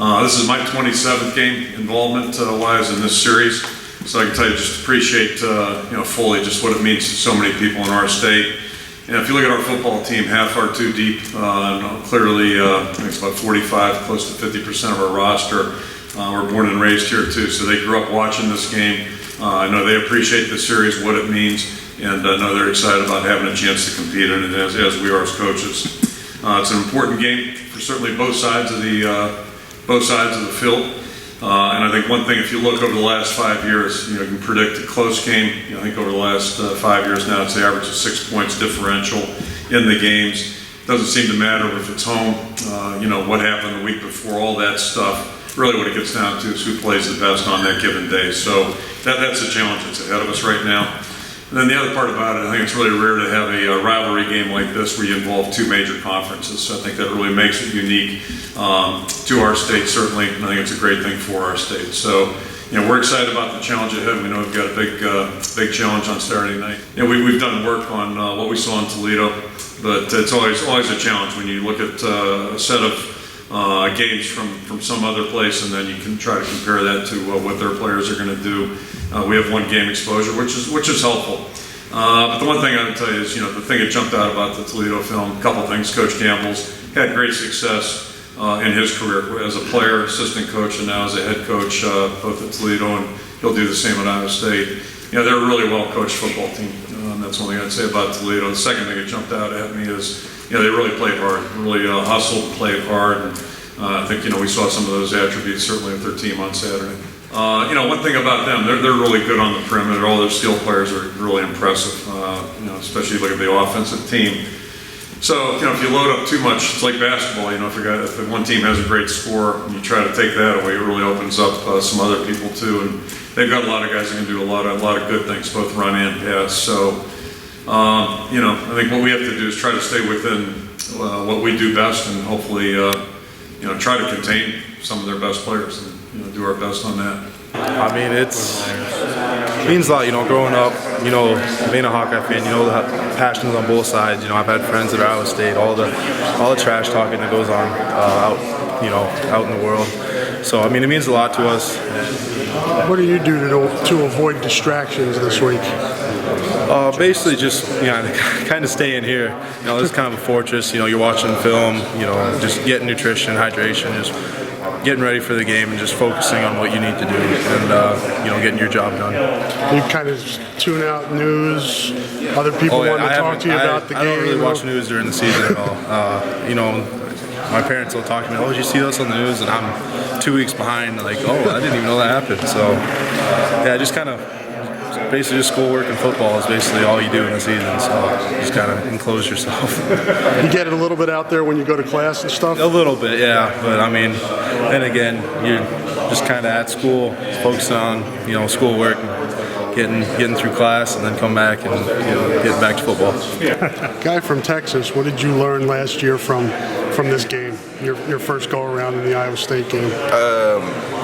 This is my 27th game involvement-wise in this series, so I can tell you just appreciate fully just what it means to so many people in our state. And if you look at our football team, half are too deep. Clearly, I think it's about 45, close to 50% of our roster were born and raised here too, so they grew up watching this game. I know they appreciate the series, what it means, and I know they're excited about having a chance to compete in it as we are as coaches. It's an important game for certainly both sides of the field. And I think one thing, if you look over the last 5 years, you can predict a close game. I think over the last 5 years now, it's the average of 6 points differential in the games. Doesn't seem to matter if it's home, what happened the week before, all that stuff. Really what it gets down to is who plays the best on that given day. So that's a challenge that's ahead of us right now. And then the other part about it, I think it's really rare to have a rivalry game like this where you involve two major conferences. So I think that really makes it unique to our state, certainly, and I think it's a great thing for our state. So, we're excited about the challenge ahead. We know we've got a big challenge on Saturday night. We've done work on what we saw in Toledo, but it's always a challenge when you look at a set of games from some other place, and then you can try to compare that to what their players are going to do. We have one game exposure, which is helpful. But the one thing I would tell you is, the thing that jumped out about the Toledo film, a couple things. Coach Campbell's had great success in his career as a player, assistant coach, and now as a head coach, both at Toledo, and he'll do the same at Iowa State. They're a really well-coached football team. That's one thing I'd say about Toledo. The second thing that jumped out at me is, they really played hard, really hustled and played hard. And I think, we saw some of those attributes certainly with their team on Saturday. One thing about them, they're really good on the perimeter. All their skill players are really impressive, especially look at the offensive team. So, if you load up too much, it's like basketball. If one team has a great score and you try to take that away, it really opens up some other people too. And they've got a lot of guys that can do a lot of good things, both run and pass. So, I think what we have to do is try to stay within what we do best, and hopefully, try to contain some of their best players and do our best on that. I mean, it means a lot, growing up, being a Hawkeye fan, the passion is on both sides. I've had friends at Iowa State, all the trash talking that goes on out in the world. So, I mean, it means a lot to us. What do you do to avoid distractions this week? Basically just, kind of staying here. This is kind of a fortress. You're watching film, just getting nutrition, hydration, just getting ready for the game and just focusing on what you need to do and, getting your job done. You kind of tune out news, other people want to talk to you about the game? I don't really watch news during the season at all. My parents will talk to me, did you see this on the news? And I'm 2 weeks behind, like, I didn't even know that happened. So, just kind of, basically just schoolwork and football is basically all you do in the season, so just kind of enclose yourself. You get it a little bit out there when you go to class and stuff? A little bit, yeah, but I mean, then again, you're just kind of at school, focusing on, schoolwork, getting through class, and then come back and, getting back to football. Guy from Texas, what did you learn last year from this game, your first go-around in the Iowa State game?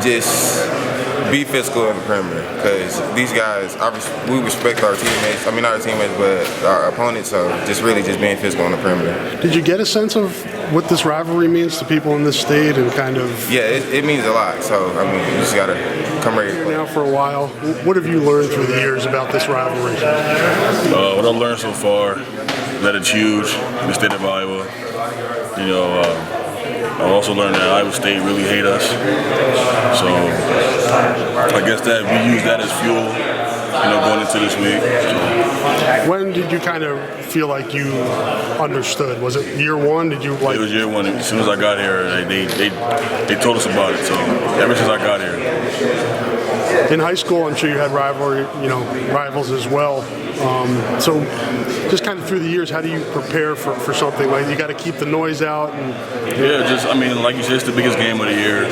Just be physical in the perimeter, because these guys, we respect our teammates. I mean, not our teammates, but our opponents. So just being physical in the perimeter. Did you get a sense of what this rivalry means to people in this state and kind of? Yeah, it means a lot. So I mean, you just gotta come ready. Now for a while, what have you learned through the years about this rivalry? What I've learned so far, that it's huge in the state of Iowa. I've also learned that Iowa State really hate us. So I guess that we use that as fuel, going into this week. So. When did you kind of feel like you understood? Was it year one? Did you like? It was year one. As soon as I got here, they told us about it. So ever since I got here. In high school, I'm sure you had rivals as well. So just kind of through the years, how do you prepare for something like you got to keep the noise out? Like you said, it's the biggest game of the year,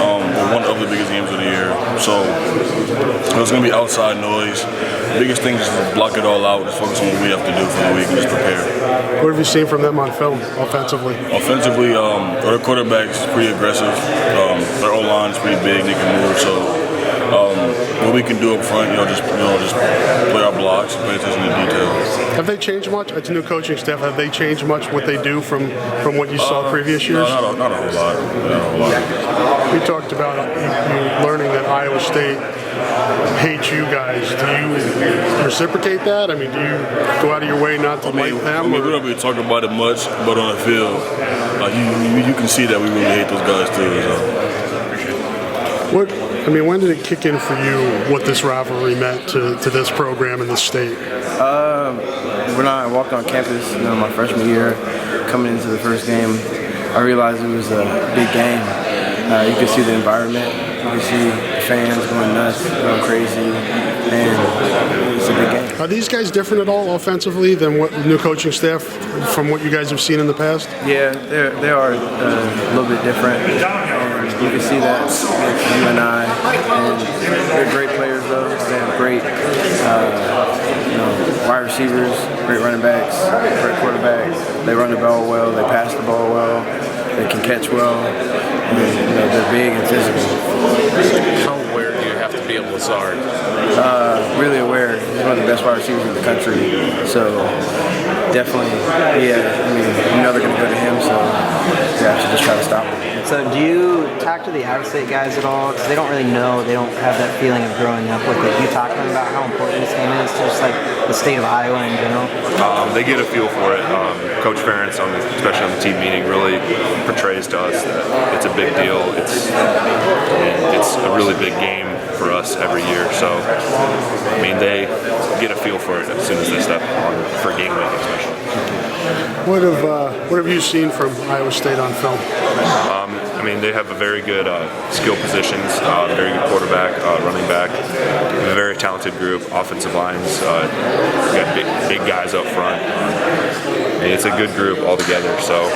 or one of the biggest games of the year. So it's going to be outside noise. The biggest thing is to block it all out, just focus on what we have to do for the week and just prepare. What have you seen from them on film offensively? Offensively, their quarterback's pretty aggressive. Their O-line's pretty big, they can move. So What we can do up front, just play our blocks, pay attention to details. Have they changed much? It's a new coaching staff. Have they changed much what they do from what you saw previous years? No, not a whole lot. Not a whole lot. We talked about you learning that Iowa State hates you guys. Do you reciprocate that? I mean, do you go out of your way not to like them? We don't really talk about it much, but on the field, like you can see that we really hate those guys too. So. When did it kick in for you what this rivalry meant to this program and this state? When I walked on campus, my freshman year, coming into the first game, I realized it was a big game. You could see the environment, you could see the fans going nuts, going crazy, and it's a big game. Are these guys different at all offensively than what new coaching staff from what you guys have seen in the past? Yeah, they are a little bit different. You can see that with you and I. And they're great players, though. They have great wide receivers, great running backs, great quarterbacks. They run the ball well. They pass the ball well. They can catch well. And, they're big and physical. How aware do you have to be of Lazard? Really aware. He's one of the best wide receivers in the country. So definitely, they're going to go to him. So you have to just try to stop him. So do you talk to the Iowa State guys at all? Because they don't really know, they don't have that feeling of growing up with it. Do you talk to them about how important this game is to just like the state of Iowa in general? They get a feel for it. Coach Ferentz, especially on the team meeting, really portrays to us that it's a big deal. It's a really big game for us every year. So, they get a feel for it as soon as they step on for game week, especially. What have you seen from Iowa State on film? They have a very good skill positions, very good quarterback, running back, a very talented group, offensive lines, got big guys up front. It's a good group altogether, so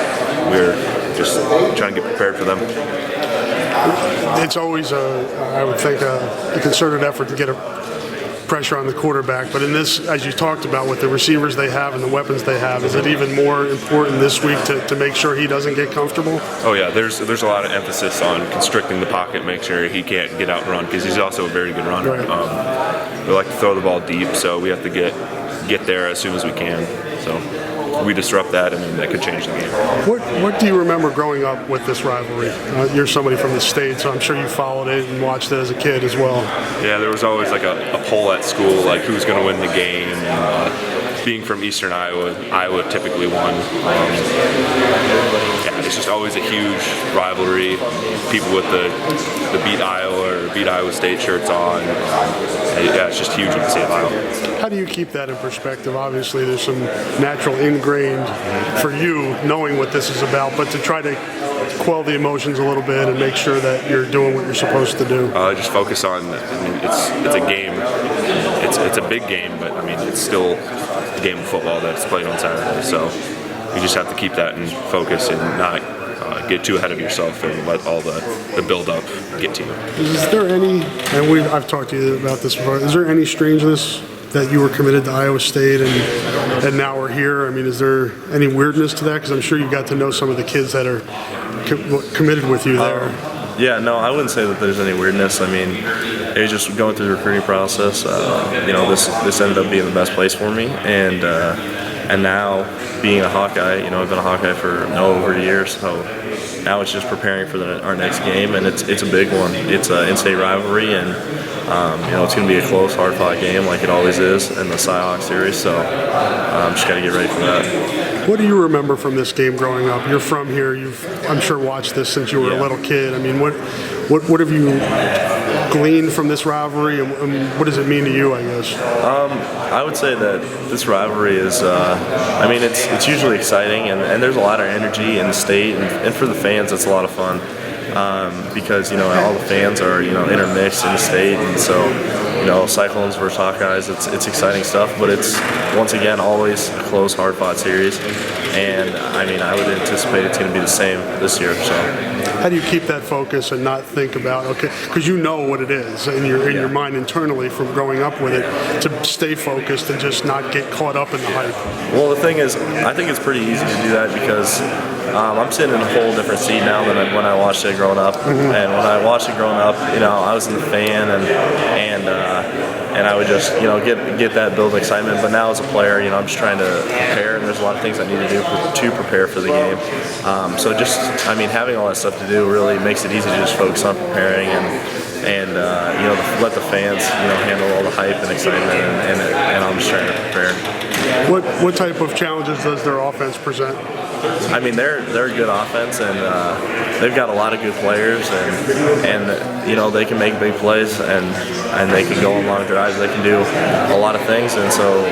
we're just trying to get prepared for them. It's always, I would think, a concerted effort to get a pressure on the quarterback, but in this, as you talked about, with the receivers they have and the weapons they have, is it even more important this week to make sure he doesn't get comfortable? Oh yeah, there's a lot of emphasis on constricting the pocket, make sure he can't get out and run, because he's also a very good runner. Right. We like to throw the ball deep, so we have to get there as soon as we can. So we disrupt that, and then that could change the game. What do you remember growing up with this rivalry? You're somebody from the state, so I'm sure you followed it and watched it as a kid as well. Yeah, there was always like a poll at school, like who's going to win the game. And, being from Eastern Iowa typically won. It's just always a huge rivalry. People with the Beat Iowa or Beat Iowa State shirts on. It's just huge in the state of Iowa. How do you keep that in perspective? Obviously, there's some natural ingrained for you knowing what this is about, but to try to quell the emotions a little bit and make sure that you're doing what you're supposed to do. Just focus on. It's a game. It's a big game, but it's still a game of football that's played on Saturday. So you just have to keep that in focus and not get too ahead of yourself and let all the build-up get to you. Is there any, and I've talked to you about this before, is there any strangeness that you were committed to Iowa State and now we're here? Is there any weirdness to that? Because I'm sure you got to know some of the kids that are committed with you there. Yeah, no, I wouldn't say that there's any weirdness. It was just going through the recruiting process. This ended up being the best place for me, and now being a Hawkeye, I've been a Hawkeye for over a year, so now it's just preparing for our next game, and it's a big one. It's an in-state rivalry, and it's going to be a close, hard-fought game like it always is in the Cy-Hawk series. So just got to get ready for that. What do you remember from this game growing up? You're from here. You've, I'm sure, watched this since you were a little kid. What have you gleaned from this rivalry, and what does it mean to you, I guess? I would say that this rivalry is, it's usually exciting, and there's a lot of energy in the state, and for the fans, it's a lot of fun. Because all the fans are intermixed in the state, and so Cyclones versus Hawkeyes, it's exciting stuff, but it's once again always a close, hard-fought series, and I would anticipate it's going to be the same this year. So how do you keep that focus and not think about because you know what it is in your mind internally from growing up with it, to stay focused and just not get caught up in the hype? Well, the thing is, I think it's pretty easy to do that because I'm sitting in a whole different seat now than when I watched it growing up. And when I watched it growing up, I was in the fan and I would just, get that build excitement. But now as a player, I'm just trying to prepare, and there's a lot of things I need to do to prepare for the game. So just, having all that stuff to do really makes it easy to just focus on preparing and let the fans, handle all the hype and excitement, and I'm just trying to prepare. What type of challenges does their offense present? They're a good offense, and they've got a lot of good players, and they can make big plays, and they can go on long drives. They can do a lot of things, and so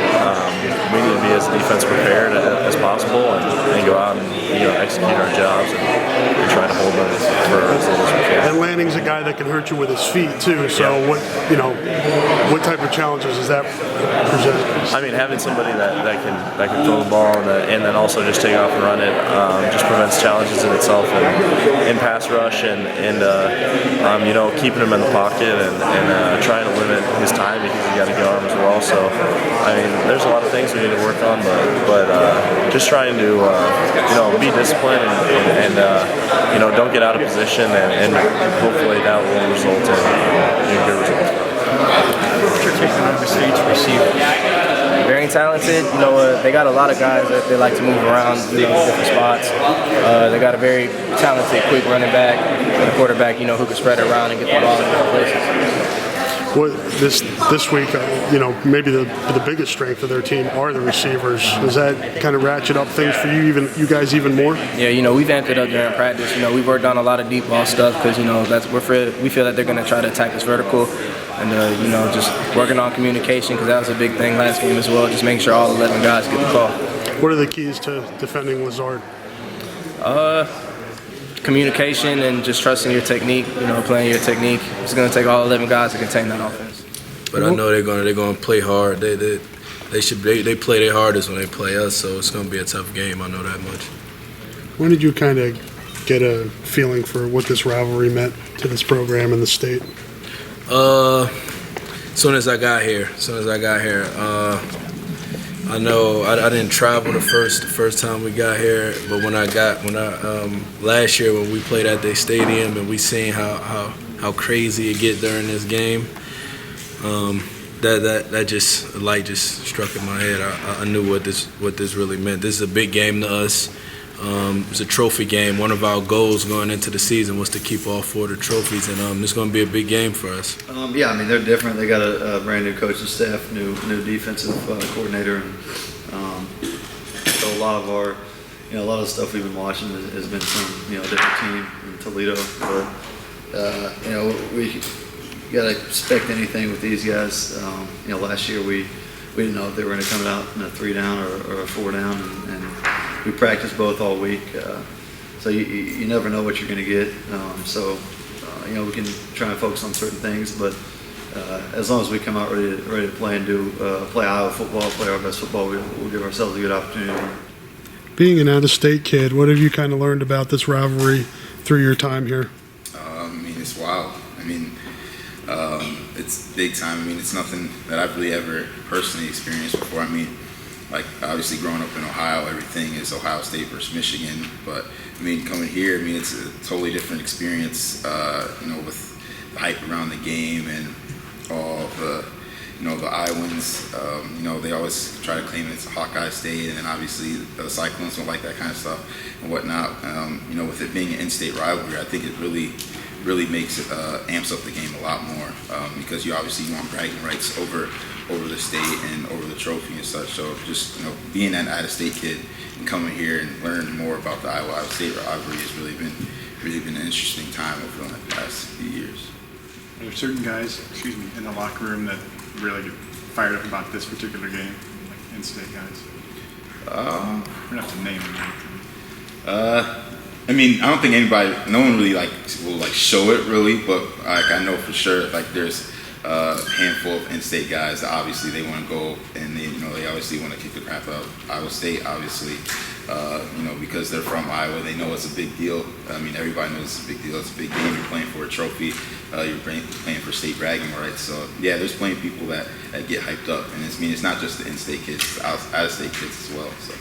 we need to be as defense prepared as possible, and go out and execute our jobs and try to hold them for as little as we can. And Lanning's a guy that can hurt you with his feet too. So what type of challenges does that present? Having somebody that can throw the ball and then also just take off and run it just prevents challenges in itself in pass rush and keeping him in the pocket and trying to limit his time because you got a good arm as well. So there's a lot of things we need to work on, but just trying to be disciplined and don't get out of position, and hopefully that will result in good results. What's your take on overseas receivers? Very talented. They got a lot of guys that they like to move around, different spots. They got a very talented, quick running back and a quarterback, who can spread it around and get the ball in different places. This week, maybe the biggest strength of their team are the receivers. Does that kind of ratchet up things for you guys even more? Yeah, we've amped it up during practice. We've worked on a lot of deep ball stuff because we feel that they're going to try to attack us vertical, and just working on communication because that was a big thing last game as well. Just making sure all 11 guys get the call. What are the keys to defending Lazard? Communication and just trusting your technique, playing your technique. It's going to take all 11 guys to contain that offense. But I know they're going to play hard. They play their hardest when they play us, so it's going to be a tough game. I know that much. When did you kind of get a feeling for what this rivalry meant to this program and the state? As soon as I got here. I know I didn't travel the first time we got here, but when I last year when we played at their stadium and we seen how crazy it get during this game, that just a light just struck in my head. I knew what this really meant. This is a big game to us. It's a trophy game. One of our goals going into the season was to keep all 4 of the trophies, and it's going to be a big game for us. They're different. They got a brand new coaching staff, new defensive coordinator, and so a lot of our, a lot of the stuff we've been watching has been from a different team in Toledo. But we got to expect anything with these guys. Last year we didn't know if they were going to come out in a 3-down or a 4-down, and we practiced both all week, so you never know what you're going to get. We can try and focus on certain things, but as long as we come out ready to play and play Iowa football, play our best football, we'll give ourselves a good opportunity. Being an out-of-state kid, what have you kind of learned about this rivalry through your time here? It's wild. It's big time. It's nothing that I've really ever personally experienced before. Obviously growing up in Ohio, everything is Ohio State versus Michigan. But coming here, it's a totally different experience. With the hype around the game and all the, the Iowans. They always try to claim it's a Hawkeye State, and then obviously the Cyclones don't like that kind of stuff and whatnot. With it being an in-state rivalry, I think it really makes it amps up the game a lot more because you obviously want bragging rights over the state and over the trophy and such. So just being an out-of-state kid and coming here and learning more about the Iowa State rivalry has really been an interesting time over the past few years. Are there certain guys, in the locker room that really get fired up about this particular game, like in-state guys? We don't have to name them. I don't think no one really will show it really, but I know for sure there's a handful of in-state guys that obviously they want to go and they obviously want to kick the crap out of Iowa State, obviously, because they're from Iowa, they know it's a big deal. Everybody knows it's a big deal. It's a big game. You're playing for a trophy. You're playing for state bragging rights. So yeah, there's plenty of people that get hyped up, and it's not just the in-state kids, it's out-of-state kids as well. So.